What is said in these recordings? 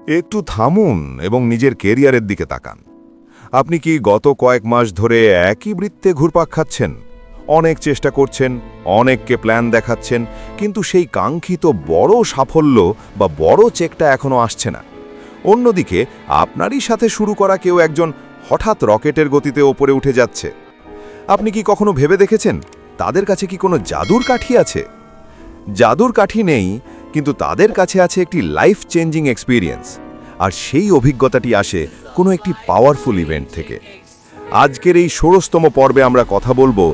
একটু থামুন এবং নিজের কেরিয়ারের দিকে তাকান। আপনি কি গত কয়েক মাস ধরে একই বৃত্তে ঘুরপাক খাচ্ছেন? অনেক চেষ্টা করছেন, অনেককে প্ল্যান দেখাচ্ছেন, কিন্তু সেই কাঙ্ক্ষিত বড় সাফল্য বা বড় চেকটা এখনো আসছে না। অন্যদিকে আপনারই সাথে শুরু করা কেউ একজন হঠাৎ রকেটের গতিতে ওপরে উঠে যাচ্ছে। আপনি কি কখনো ভেবে দেখেছেন তাদের কাছে কি কোনো জাদুর কাঠি আছে? জাদুর কাঠি নেই, কিন্তু তাদের কাছে আছে একটি লাইফ চেঞ্জিং এক্সপিরিয়েন্স। আর সেই অভিজ্ঞতাটি আসে কোনো একটি পাওয়ারফুল ইভেন্ট থেকে। আজকের এই ১৬তম পর্বে আমরা কথা বলবো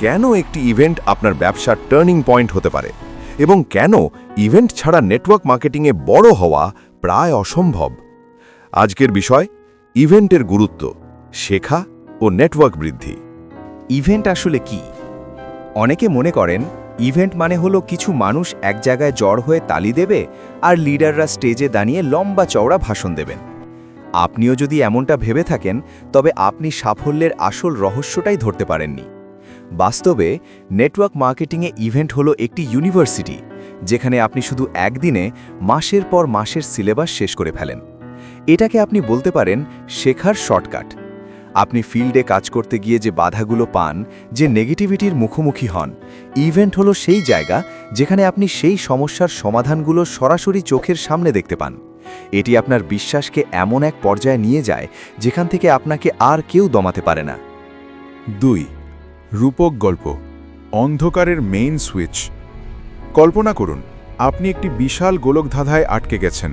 কেন একটি ইভেন্ট আপনার ব্যবসার টার্নিং পয়েন্ট হতে পারে এবং কেন ইভেন্ট ছাড়া নেটওয়ার্ক মার্কেটিংয়ে বড় হওয়া প্রায় অসম্ভব। আজকের বিষয় ইভেন্টের গুরুত্ব, শেখা ও নেটওয়ার্ক বৃদ্ধি। ইভেন্ট আসলে কি? অনেকে মনে করেন ইভেন্ট মানে হলো কিছু মানুষ এক জায়গায় জড় হয়ে তালি দেবে আর লিডাররা স্টেজে দাঁড়িয়ে লম্বা চওড়া ভাষণ দেবেন। আপনিও যদি এমনটা ভেবে থাকেন, তবে আপনি সাফল্যের আসল রহস্যটাই ধরতে পারেননি। বাস্তবে নেটওয়ার্ক মার্কেটিংয়ে ইভেন্ট হলো একটি ইউনিভার্সিটি, যেখানে আপনি শুধু একদিনে মাসের পর মাসের সিলেবাস শেষ করে ফেলেন। এটাকে আপনি বলতে পারেন শেখার শর্টকাট। আপনি ফিল্ডে কাজ করতে গিয়ে যে বাধাগুলো পান, যে নেগেটিভিটির মুখোমুখি হন, ইভেন্ট হলো সেই জায়গা যেখানে আপনি সেই সমস্যার সমাধানগুলো সরাসরি চোখের সামনে দেখতে পান। এটি আপনার বিশ্বাসকে এমন এক পর্যায়ে নিয়ে যায় যেখান থেকে আপনাকে আর কেউ দমাতে পারে না। ২. রূপক গল্প, অন্ধকারের মেইন সুইচ। কল্পনা করুন, আপনি একটি বিশাল গোলকধাঁধায় আটকে গেছেন।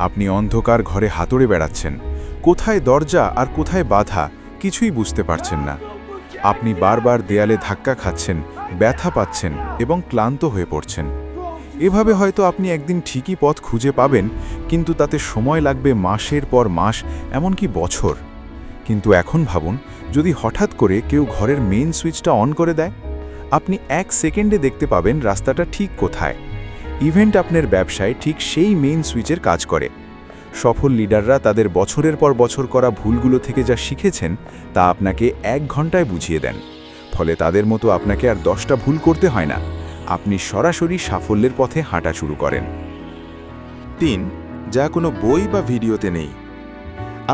আপনি অন্ধকার ঘরে হাতুড়ে বেড়াচ্ছেন। কোথায় দরজা আর কোথায় বাধা কিছুই বুঝতে পারছেন না। আপনি বারবার দেয়ালে ধাক্কা খাচ্ছেন, ব্যথা পাচ্ছেন এবং ক্লান্ত হয়ে পড়ছেন। এভাবে হয়তো আপনি একদিন ঠিকই পথ খুঁজে পাবেন, কিন্তু তাতে সময় লাগবে মাসের পর মাস, এমনকি বছর। কিন্তু এখন ভাবুন, যদি হঠাৎ করে কেউ ঘরের মেইন সুইচটা অন করে দেয়, আপনি ১ সেকেন্ডে দেখতে পাবেন রাস্তাটা ঠিক কোথায়। ইভেন্ট আপনার ব্যবসায় ঠিক সেই মেইন সুইচের কাজ করে। সফল লিডাররা তাদের বছরের পর বছর করা ভুলগুলো থেকে যা শিখেছেন তা আপনাকে ১ ঘন্টায় বুঝিয়ে দেন। ফলে তাদের মতো আপনাকে আর ১০টা ভুল করতে হয় না। আপনি সরাসরি সাফল্যের পথে হাঁটা শুরু করেন। ৩. যা কোনো বই বা ভিডিওতে নেই।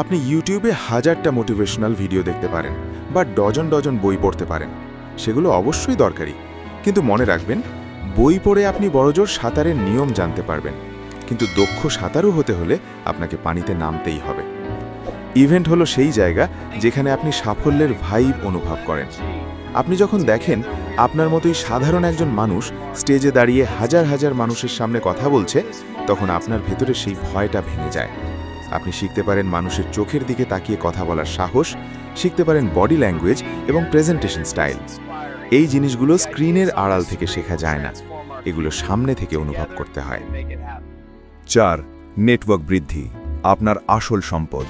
আপনি ইউটিউবে হাজারটা মোটিভেশনাল ভিডিও দেখতে পারেন বা ডজন ডজন বই পড়তে পারেন। সেগুলো অবশ্যই দরকারি, কিন্তু মনে রাখবেন, বই পড়ে আপনি বড়জোর সাঁতারের নিয়ম জানতে পারবেন, কিন্তু দক্ষ সাঁতারু হতে হলে আপনাকে পানিতে নামতেই হবে। ইভেন্ট হলো সেই জায়গা যেখানে আপনি সাফল্যের ভাইব অনুভব করেন। আপনি যখন দেখেন আপনার মতোই সাধারণ একজন মানুষ স্টেজে দাঁড়িয়ে হাজার হাজার মানুষের সামনে কথা বলছে, তখন আপনার ভেতরে সেই ভয়টা ভেঙে যায়। আপনি শিখতে পারেন মানুষের চোখের দিকে তাকিয়ে কথা বলার সাহস, শিখতে পারেন বডি ল্যাঙ্গুয়েজ এবং প্রেজেন্টেশন স্টাইল। এই জিনিসগুলো স্ক্রিনের আড়াল থেকে শেখা যায় না, এগুলো সামনে থেকে অনুভব করতে হয়। ৪. নেটওয়ার্ক বৃদ্ধি, আপনার আসল সম্পদ।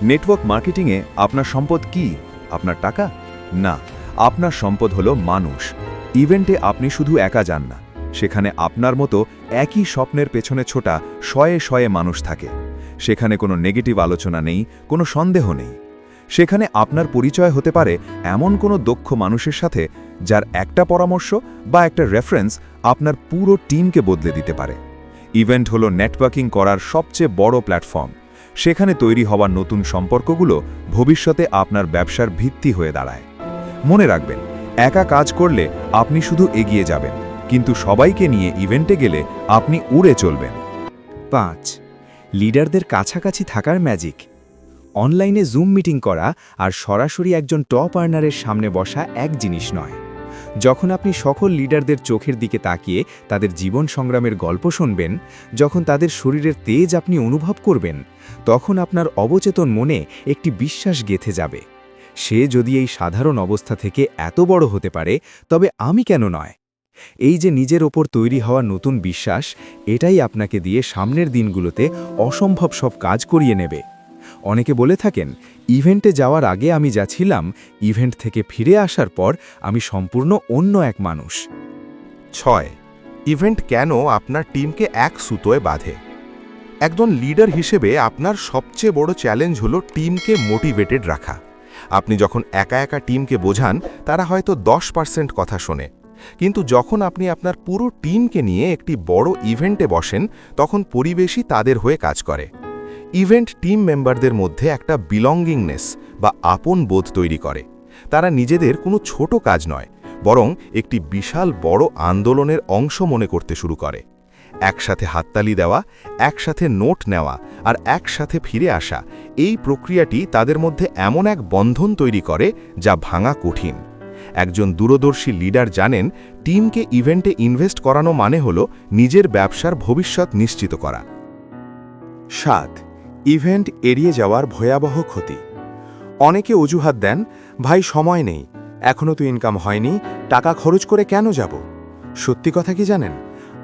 নেটওয়ার্ক মার্কেটিংয়ে আপনার সম্পদ কি? আপনার টাকা? না, আপনার সম্পদ হলো মানুষ। ইভেন্টে আপনি শুধু একা যান না, সেখানে আপনার মতো একই স্বপ্নের পেছনে ছোটা শয়ে শয়ে মানুষ থাকে। সেখানে কোনো নেগেটিভ আলোচনা নেই, কোনো সন্দেহ নেই। সেখানে আপনার পরিচয় হতে পারে এমন কোনো দক্ষ মানুষের সাথে যার একটা পরামর্শ বা একটা রেফারেন্স আপনার পুরো টিমকে বদলে দিতে পারে। ইভেন্ট হলো নেটওয়ার্কিং করার সবচেয়ে বড় প্ল্যাটফর্ম। সেখানে তৈরি হওয়া নতুন সম্পর্কগুলো ভবিষ্যতে আপনার ব্যবসার ভিত্তি হয়ে দাঁড়ায়। মনে রাখবেন, একা কাজ করলে আপনি শুধু এগিয়ে যাবেন, কিন্তু সবাইকে নিয়ে ইভেন্টে গেলে আপনি উড়ে চলবেন। ৫. লিডারদের কাছাকাছি থাকার ম্যাজিক। অনলাইনে জুম মিটিং করা আর সরাসরি একজন টপ আর্নারের সামনে বসা এক জিনিস নয়। যখন আপনি সকল লিডারদের চোখের দিকে তাকিয়ে তাদের জীবন সংগ্রামের গল্প শুনবেন, যখন তাদের শরীরের তেজ আপনি অনুভব করবেন, তখন আপনার অবচেতন মনে একটি বিশ্বাস গেঁথে যাবে। সে যদি এই সাধারণ অবস্থা থেকে এত বড় হতে পারে, তবে আমি কেন নয়? এই যে নিজের ওপর তৈরি হওয়া নতুন বিশ্বাস, এটাই আপনাকে দিয়ে সামনের দিনগুলোতে অসম্ভব সব কাজ করিয়ে নেবে। অনেকে বলে থাকেন, ইভেন্টে যাওয়ার আগে আমি যা ছিলাম, ইভেন্ট থেকে ফিরে আসার পর আমি সম্পূর্ণ অন্য এক মানুষ। ৬. ইভেন্ট কেন আপনার টিমকে এক সুতোয় বাঁধে। একজন লিডার হিসেবে আপনার সবচেয়ে বড় চ্যালেঞ্জ হলো টিমকে মোটিভেটেড রাখা। আপনি যখন একা একা টিমকে বোঝান, তারা হয়তো 10% কথা শোনে, কিন্তু যখন আপনি আপনার পুরো টিমকে নিয়ে একটি বড় ইভেন্টে বসেন তখন পরিবেশই তাদের হয়ে কাজ করে। ইভেন্ট টিম মেম্বারদের মধ্যে একটা বিলঙ্গিংনেস বা আপন বোধ তৈরি করে। তারা নিজেদের কোনো ছোট কাজ নয়, বরং একটি বিশাল বড় আন্দোলনের অংশ মনে করতে শুরু করে। একসাথে হাততালি দেওয়া, একসাথে নোট নেওয়া আর একসাথে ফিরে আসা, এই প্রক্রিয়াটি তাদের মধ্যে এমন এক বন্ধন তৈরি করে যা ভাঙা কঠিন। একজন দূরদর্শী লিডার জানেন টিমকে ইভেন্টে ইনভেস্ট করানো মানে হল নিজের ব্যবসার ভবিষ্যৎ নিশ্চিত করা। 7. ইভেন্ট এড়িয়ে যাওয়ার ভয়াবহ ক্ষতি। অনেকে অজুহাত দেন, ভাই সময় নেই, এখনও তো ইনকাম হয়নি, টাকা খরচ করে কেন যাব? সত্যি কথা কি জানেন?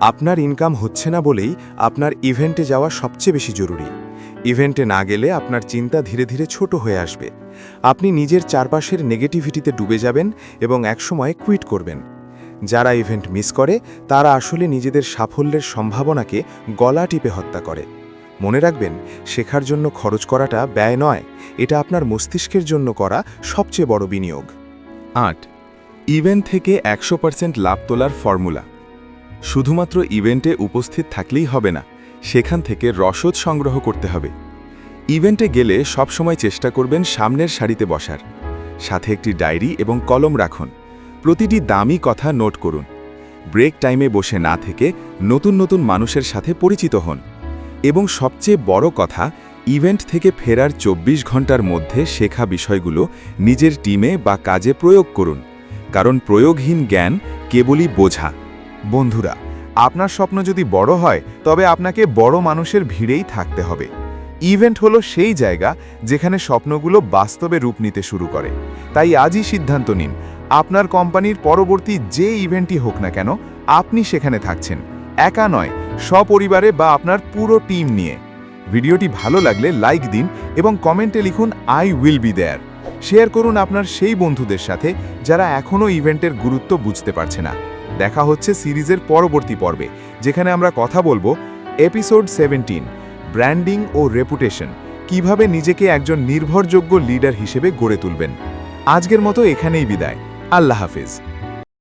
আপনার ইনকাম হচ্ছে না বলেই আপনার ইভেন্টে যাওয়া সবচেয়ে বেশি জরুরি। ইভেন্টে না গেলে আপনার চিন্তা ধীরে ধীরে ছোট হয়ে আসবে। আপনি নিজের চারপাশের নেগেটিভিটিতে ডুবে যাবেন এবং একসময় কুইট করবেন। যারা ইভেন্ট মিস করে তারা আসলে নিজেদের সাফল্যের সম্ভাবনাকে গলা টিপে হত্যা করে। মনে রাখবেন, শেখার জন্য খরচ করাটা ব্যয় নয়, এটা আপনার মস্তিষ্কের জন্য করা সবচেয়ে বড় বিনিয়োগ। 8. ইভেন্ট থেকে 100% লাভ তোলার ফর্মুলা। শুধুমাত্র ইভেন্টে উপস্থিত থাকলেই হবে না, সেখান থেকে রসদ সংগ্রহ করতে হবে। ইভেন্টে গেলে সবসময় চেষ্টা করবেন সামনের সারিতে বসার। সাথে একটি ডায়েরি এবং কলম রাখুন। প্রতিটি দামি কথা নোট করুন। ব্রেক টাইমে বসে না থেকে নতুন নতুন মানুষের সাথে পরিচিত হন। এবং সবচেয়ে বড় কথা, ইভেন্ট থেকে ফেরার 24 ঘন্টার মধ্যে শেখা বিষয়গুলো নিজের টিমে বা কাজে প্রয়োগ করুন, কারণ প্রয়োগহীন জ্ঞান কেবলই বোঝা। বন্ধুরা, আপনার স্বপ্ন যদি বড় হয় তবে আপনাকে বড় মানুষের ভিড়েই থাকতে হবে। ইভেন্ট হলো সেই জায়গা যেখানে স্বপ্নগুলো বাস্তবে রূপ নিতে শুরু করে। তাই আজই সিদ্ধান্ত নিন, আপনার কোম্পানির পরবর্তী যে ইভেন্টই হোক না কেন, আপনি সেখানে থাকছেন, একা নয়, সপরিবারে বা আপনার পুরো টিম নিয়ে। ভিডিওটি ভালো লাগলে লাইক দিন এবং কমেন্টে লিখুন I will be there. Share করুন আপনার সেই বন্ধুদের সাথে যারা এখনও ইভেন্টের গুরুত্ব বুঝতে পারছে না। দেখা হচ্ছে সিরিজের পরবর্তী পর্বে, যেখানে আমরা কথা বলবো এপিসোড 17, ব্র্যান্ডিং ও রেপুটেশন, কিভাবে নিজেকে একজন নির্ভরযোগ্য লিডার হিসেবে গড়ে তুলবেন। আজকের মতো এখানেই বিদায়। আল্লাহ হাফেজ।